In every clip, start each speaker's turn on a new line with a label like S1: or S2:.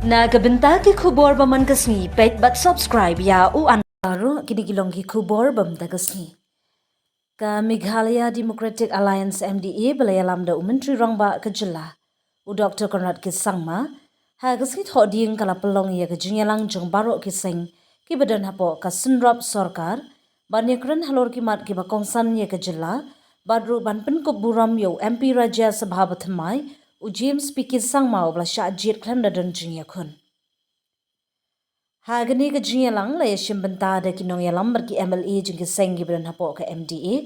S1: Nagabenta ki khubor baman kasni pet but subscribe ya u anaro kinigilong ki khubor bam dagasni. Ka Meghalaya Democratic Alliance MDA balayalamda umentri rangba ke jela. U Dr. Konrad ki sangma ha gasni thoding kala pelong ya ke jinyalang jong barok ki seng ki badan hapo ka synrop Sorkar banyakran halor ki mat ki bakongsan ya ke jela badru ban pen ko burom yo MP Rajya Sabha bathamai u James Pikir sangma obla sha jit klan dadan jinya khun. Hagani ke jinyalang la yashim benta da kinong yalam berki MLA jengki sengi beran hapo ke MDA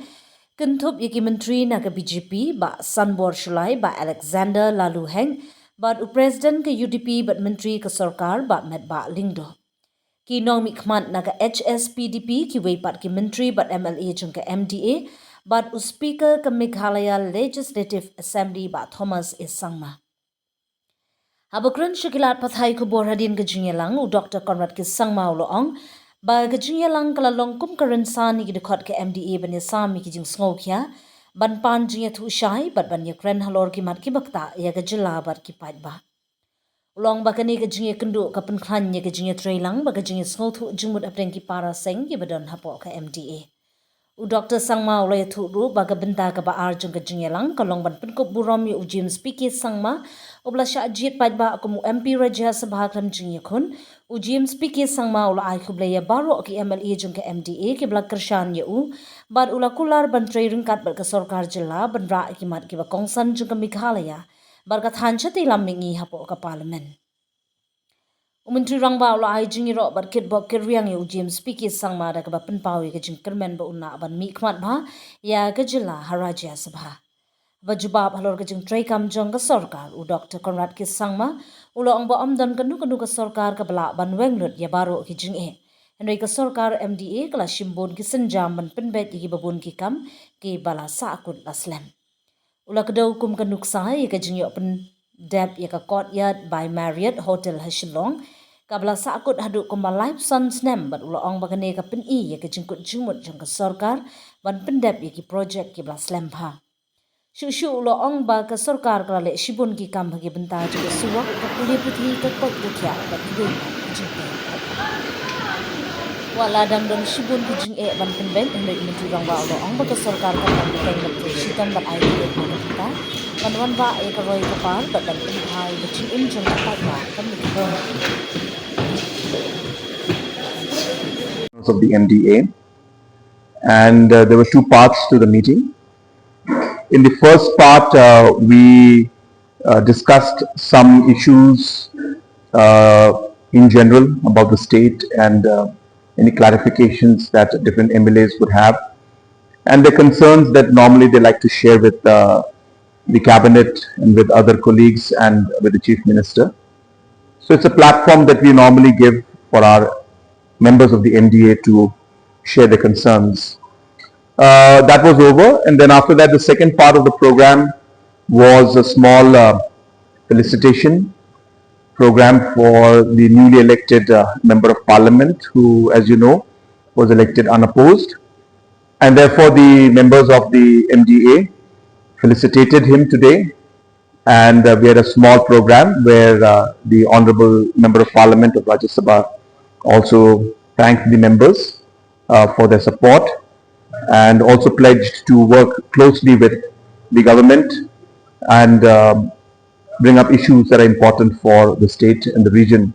S1: kentup yaki menteri na ke BJP ba Sanbor Shulai ba Alexander Lalu Heng ba u president ke UDP ba menteri ke Sorkar ba Med ba Lingdo kinong mikmat na ke HSPDP ki weipat ki menteri ba MLA jengki MDA ba u speaker ke Meghalaya Legislative Assembly ba Thomas Isangma Habakran Shikilat Pathai Kubor Hadin Gajinyalang u Dr. Konrad ki sangma uloong ba Gajinyalang kalalong kum karansani ki dekot ke MDA ban yasami ki jing sngokia ban pan jinya thu shai bat ban yakren halor ki mat ki bakta ya gajila bat ki pat ba ulong ba kani gajinya kendu ka penklan ya gajinya trailang ba gajinya sngo thu jingmut apreng ki para seng ki badon hapo ke MDA u Dr. Sangma ulay thuru baga benta ka ba arjung gajinyalang kalong ban penkop burom yu James Pikir sangma obla sha jit pajba akumu MP Rajya Sabha klam jinya khun u James Pikir sangma ula ai khublaya baro ki MLA jung ke MDA ki bla kershan yu bad ula kular ban trai ringkat bar ke Sorkar jilla ban ra ki mat ki ba kongsan jung ke Meghalaya bar ka thancha te lamingi hapo ka parliament Umentri rangba ula ai jingi ro bar kit bok kiryang yu James Pikir sangma da ka ba penpawi ke jing kermen ba unna ban mi khmat ba ya ke jilla Rajya Sabha Bajubab halor kajing tray kam jong ka Sorkar u Dr. Konrad ki sangma ulo ang ba amdan kanu ka Sorkar ka bala ban wengrut ya baro ki jing Henry ka Sorkar MDA kala shimbon ki senjam ban penbet ki babun ki kam ki bala saakut laslam ula kadaw kum kanuk sa ya ka jing yo pen deb ya ka courtyard by Marriott Hotel Hashilong kabla saakut hadu kuma live sun snem bat ulo ang bagane ka pen ya ka jingkut jingmut jong ka Sorkar ban pendep ya ki project ki bala slam pha Shushu ulo ong ba ka Sorkar kala shibun ki kam bagi benta juga suwak ka puli putih ka kot kya ka tigoy jingpe wala dang don shibun ki jing ban penben hendak menteri rang ba ulo ong ba ka Sorkar ka kam beng ka shitan ba ai ki ba kita wan ba e ka roi ka par ba dan hai ba jing in jong ka ba kam ni ko
S2: of the MDA and there were two parts to the meeting. In the first part, we discussed some issues in general about the state and any clarifications that different MLAs would have and the concerns that normally they like to share with the cabinet and with other colleagues and with the Chief Minister. So it's a platform that we normally give for our members of the MDA to share their concerns. That was over, and then after that the second part of the program was a small felicitation program for the newly elected member of parliament who, as you know, was elected unopposed, and therefore the members of the MDA felicitated him today, and we had a small program where the honorable member of parliament of Rajya Sabha also thanked the members for their support and also pledged to work closely with the government and bring up issues that are important for the state and the region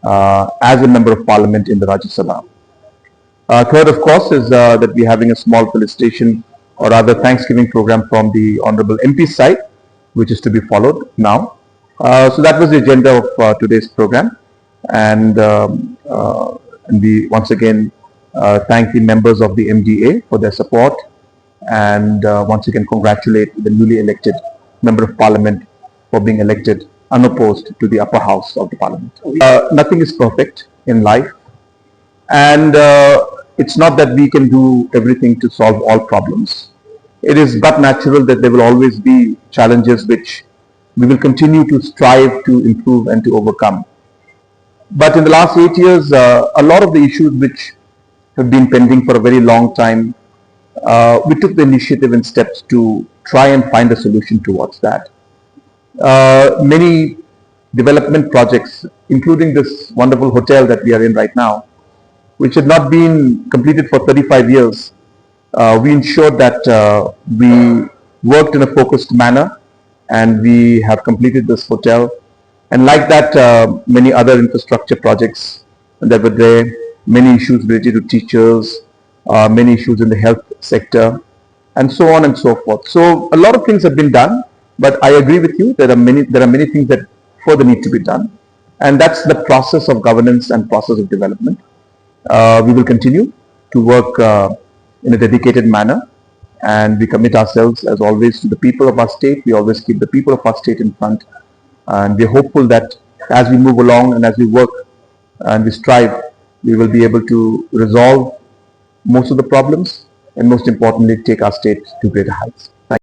S2: as a member of parliament in the Rajya Sabha. Third, of course, is that we're having a small felicitation or rather Thanksgiving program from the Honorable MP side, which is to be followed now. So that was the agenda of today's program, and we once again thank the members of the MDA for their support and once again congratulate the newly elected member of parliament for being elected unopposed to the upper house of the parliament. Nothing is perfect in life, and it's not that we can do everything to solve all problems. It is but natural that there will always be challenges which we will continue to strive to improve and to overcome. But in the last 8 years, a lot of the issues which have been pending for a very long time, we took the initiative and steps to try and find a solution towards that. Many development projects, including this wonderful hotel that we are in right now, which had not been completed for 35 years. We ensured that we worked in a focused manner and we have completed this hotel. And like that, many other infrastructure projects that were there, many issues related to teachers, many issues in the health sector, and so on and so forth. So a lot of things have been done, but I agree with you. There are many things that further need to be done, and that's the process of governance and process of development. We will continue to work in a dedicated manner, and we commit ourselves as always to the people of our state. We always keep the people of our state in front, and we're hopeful that as we move along and as we work and we strive, we will be able to resolve most of the problems and most importantly take our state to greater heights.